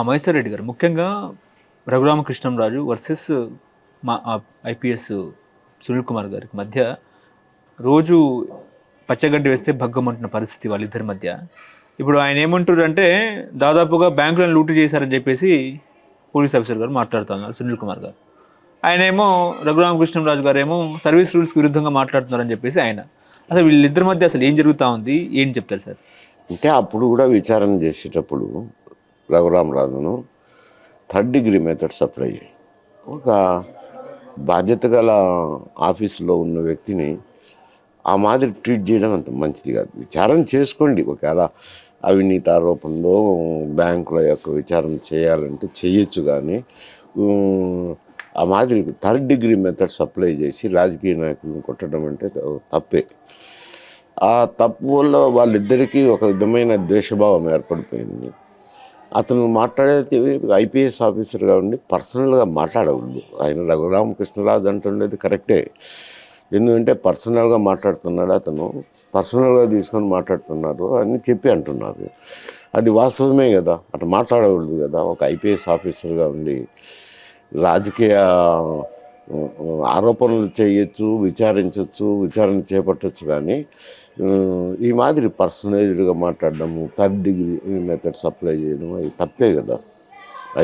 మహేశ్వర్ రెడ్డి గారు ముఖ్యంగా రఘురామకృష్ణంరాజు వర్సెస్ మా ఐపీఎస్ సునీల్ కుమార్ గారికి మధ్య రోజు పచ్చగడ్డి వేస్తే భగ్గమంటున్న పరిస్థితి వాళ్ళిద్దరి మధ్య. ఇప్పుడు ఆయన ఏమంటారు అంటే దాదాపుగా బ్యాంకులను లూటు చేశారని చెప్పేసి పోలీస్ ఆఫీసర్ గారు మాట్లాడుతున్నారు సునీల్ కుమార్ గారు. ఆయన ఏమో రఘురామకృష్ణంరాజు గారు ఏమో సర్వీస్ రూల్స్కి విరుద్ధంగా మాట్లాడుతున్నారని చెప్పేసి ఆయన. అసలు వీళ్ళిద్దరి మధ్య అసలు ఏం జరుగుతూ ఉంది, ఏం చెప్తారు సార్? అంటే అప్పుడు కూడా విచారణ చేసేటప్పుడు రఘురామరాజును థర్డ్ డిగ్రీ మెథడ్స్ అప్లై చేయి. ఒక బాధ్యత గల ఆఫీసులో ఉన్న వ్యక్తిని ఆ మాదిరి ట్రీట్ చేయడం అంత మంచిది కాదు. విచారణ చేసుకోండి, ఒకవేళ అవినీతి ఆరోపణలో బ్యాంకుల యొక్క విచారణ చేయాలంటే చేయొచ్చు, కానీ ఆ మాదిరి థర్డ్ డిగ్రీ మెథడ్స్ అప్లై చేసి రాజకీయ నాయకులను కొట్టడం అంటే తప్పే. ఆ తప్పు వల్ల వాళ్ళిద్దరికీ ఒక విధమైన ద్వేషభావం ఏర్పడిపోయింది. అతను మాట్లాడేది ఐపీఎస్ ఆఫీసర్గా ఉండి పర్సనల్గా మాట్లాడకూడదు. ఆయన రఘురామకృష్ణరాజు అంటుండేది కరెక్టే, ఎందుకంటే పర్సనల్గా మాట్లాడుతున్నాడు, అతను పర్సనల్గా తీసుకొని మాట్లాడుతున్నారు అని చెప్పి అంటున్నారు. అది వాస్తవమే కదా, అటు మాట్లాడకూడదు కదా. ఒక ఐపీఎస్ ఆఫీసర్గా ఉండి రాజకీయ ఆరోపణలు చేయొచ్చు, విచారించవచ్చు, విచారణ చేపట్టవచ్చు, కానీ ఈ మాదిరి పర్సనైజ్డ్గా మాట్లాడడము, థర్డ్ డిగ్రీ మెథడ్స్ అప్లై చేయడం అది తప్పే కదా.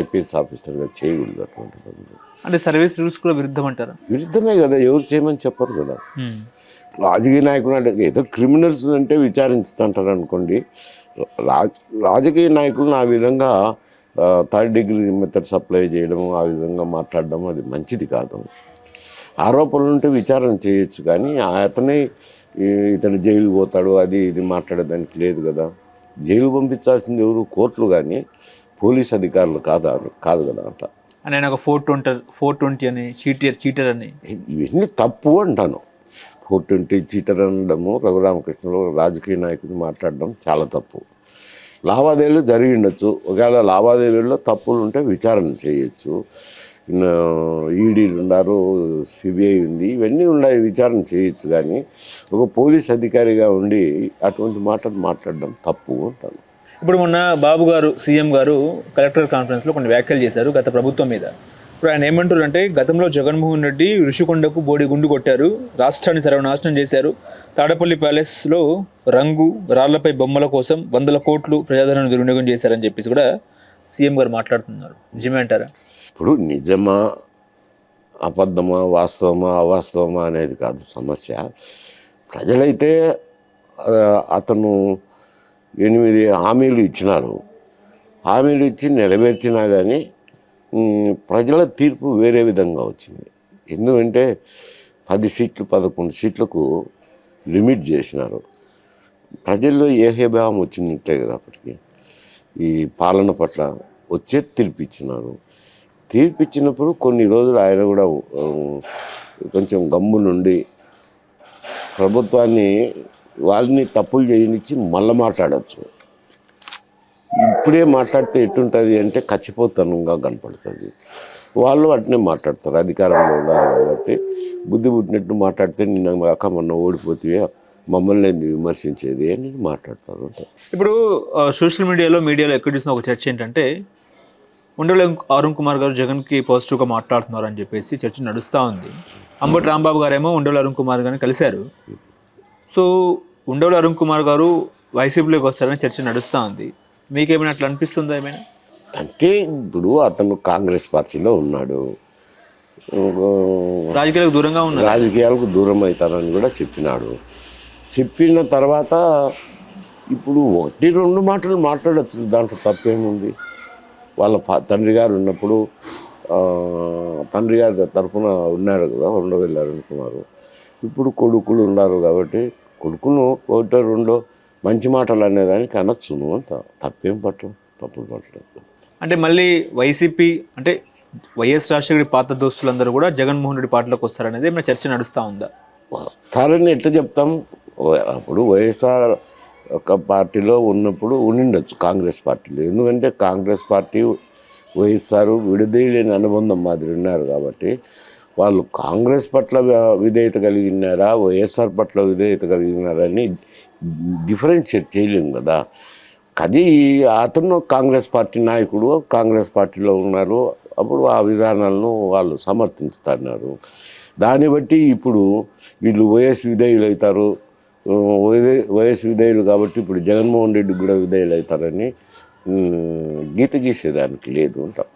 ఐపీఎస్ ఆఫీసర్గా చేయకూడదు అటువంటి పనులు. అంటే సర్వీస్ రూల్స్ కూడా విరుద్ధం అంటారా? విరుద్ధమే కదా, ఎవరు చేయమని చెప్పరు కదా. రాజకీయ నాయకులు అంటే ఏదో క్రిమినల్స్ అంటే విచారించుతుంటారు అనుకోండి, రాజకీయ నాయకులను ఆ విధంగా థర్డ్ డిగ్రీ మెథడ్స్ అప్లై చేయడం, ఆ విధంగా మాట్లాడడం అది మంచిది కాదు. ఆరోపణలు ఉంటే విచారణ చేయొచ్చు, కానీ అతనే ఇతను జైలు పోతాడు అది ఇది మాట్లాడేదానికి లేదు కదా. జైలు పంపించాల్సింది ఎవరు? కోర్టులు, కానీ పోలీస్ అధికారులు కాదు కదా. అట్లా నేను ఒక 420 అని చీటర్ అని ఇవన్నీ తప్పు అంటాను. 420 చీటర్ అనడము, రఘురామకృష్ణరావు రాజకీయ నాయకుడు మాట్లాడడం చాలా తప్పు. లావాదేవీలు జరిగి ఉండొచ్చు, ఒకవేళ లావాదేవీల్లో తప్పులు ఉంటే విచారణ చేయొచ్చు. ఈడీలు ఉన్నారు, సిబిఐ ఉంది, ఇవన్నీ ఉన్నాయి, విచారణ చేయొచ్చు, కానీ ఒక పోలీస్ అధికారిగా ఉండి అటువంటి మాటలు మాట్లాడడం తప్పు అంటాను. ఇప్పుడు మొన్న బాబు గారు సీఎం గారు కలెక్టర్ కాన్ఫరెన్స్లో కొన్ని వ్యాఖ్యలు చేశారు గత ప్రభుత్వం మీద. ఇప్పుడు ఆయన ఏమంటారు అంటే గతంలో జగన్మోహన్ రెడ్డి ఋషికొండకు బోడి గుండు కొట్టారు, రాష్ట్రాన్ని సర్వనాశనం చేశారు, తాడపల్లి ప్యాలెస్లో రంగు రాళ్లపై బొమ్మల కోసం 100 కోట్లు ప్రజాధనాన్ని దుర్వినియోగం చేశారని చెప్పేసి కూడా సీఎం గారు మాట్లాడుతున్నారు. నిజమే అంటారా? ఇప్పుడు నిజమా అబద్ధమా, వాస్తవమా అవాస్తవమా అనేది కాదు సమస్య. ప్రజలైతే అతను 8 హామీలు ఇచ్చినారు, హామీలు ఇచ్చి నెరవేర్చినా కానీ ప్రజల తీర్పు వేరే విధంగా వచ్చింది. ఎందుకంటే 10 సీట్లు 11 సీట్లకు లిమిట్ చేసినారు. ప్రజల్లో ఏహేభావం వచ్చిందంటే కదా అప్పటికి ఈ పాలన పట్ల వచ్చే తీర్పిచ్చినారు. తీర్పిచ్చినప్పుడు కొన్ని రోజులు ఆయన కూడా కొంచెం గమ్ము నుండి ప్రభుత్వాన్ని వాళ్ళని తప్పులు చేయనిచ్చి మళ్ళీ మాట్లాడచ్చు. ఇప్పుడే మాట్లాడితే ఎట్టుంటుంది అంటే ఖచ్చిపోతనంగా కనపడుతుంది. వాళ్ళు అట్నే మాట్లాడతారు, అధికారంలో ఉన్నారు కాబట్టి బుద్ధి పుట్టినట్టు మాట్లాడితే నిన్న కాక మొన్న ఓడిపోతే మమ్మల్ని ఎందుకు విమర్శించేది అని మాట్లాడతారు. ఇప్పుడు సోషల్ మీడియాలో ఎక్కడ చూసిన ఒక చర్చ ఏంటంటే ఉండవల్లి అరుణ్ కుమార్ గారు జగన్కి పాజిటివ్గా మాట్లాడుతున్నారు అని చెప్పేసి చర్చ నడుస్తూ ఉంది. అంబటి రాంబాబు గారేమో ఉండవల్లి అరుణ్ కుమార్ గారిని కలిశారు. సో ఉండవల్లి అరుణ్ కుమార్ గారు వైసీపీలోకి వస్తారని చర్చ నడుస్తూ ఉంది. మీకేమైనా అట్లా అనిపిస్తుందా ఏమైనా? అంటే ఇప్పుడు అతను కాంగ్రెస్ పార్టీలో ఉన్నాడు, రాజకీయాలకు దూరం అవుతారని కూడా చెప్పినాడు. చెప్పిన తర్వాత ఇప్పుడు 1-2 మాటలు మాట్లాడచ్చు, దాంట్లో తప్పేముంది. వాళ్ళ తండ్రి గారు ఉన్నప్పుడు తండ్రి గారి తరఫున ఉన్నాడు కదా ఉండవల్లి అరుణ్ కుమార్. ఇప్పుడు కొడుకులు ఉన్నారు కాబట్టి కొడుకును 1-2 మంచి మాటలు అనేదానికి అనొచ్చును అంత తప్పేం తప్పులు పట్టలేదు. అంటే మళ్ళీ వైసీపీ అంటే వైఎస్ రాజశేఖర పాత దోస్తులందరూ కూడా జగన్మోహన్ రెడ్డి పార్టీలోకి వస్తారనేది ఏమైనా చర్చ నడుస్తూ ఉందా? వస్తారని ఎట్లా చెప్తాం? అప్పుడు వైఎస్ఆర్ ఒక పార్టీలో ఉన్నప్పుడు ఉండిండొచ్చు కాంగ్రెస్ పార్టీలో, ఎందుకంటే కాంగ్రెస్ పార్టీ వైఎస్ఆర్ విడదీయలేని అనుబంధం మాదిరి ఉన్నారు కాబట్టి వాళ్ళు కాంగ్రెస్ పట్ల విధేయత కలిగినారా వైఎస్ఆర్ పట్ల విధేయత కలిగినారని డిఫరెన్షియేట్ చేయలేము కదా. అది అతను కాంగ్రెస్ పార్టీ నాయకుడు, కాంగ్రెస్ పార్టీలో ఉన్నారు. అప్పుడు ఆ విధానాలను వాళ్ళు సమర్థించుతున్నారు. దాన్ని బట్టి ఇప్పుడు వీళ్ళు వైఎస్ విధేయులు అవుతారు. వైఎస్ విధేయులు కాబట్టి ఇప్పుడు జగన్మోహన్ రెడ్డికి కూడా విధేయులు అవుతారని గీత గీసేదానికి లేదు అంట.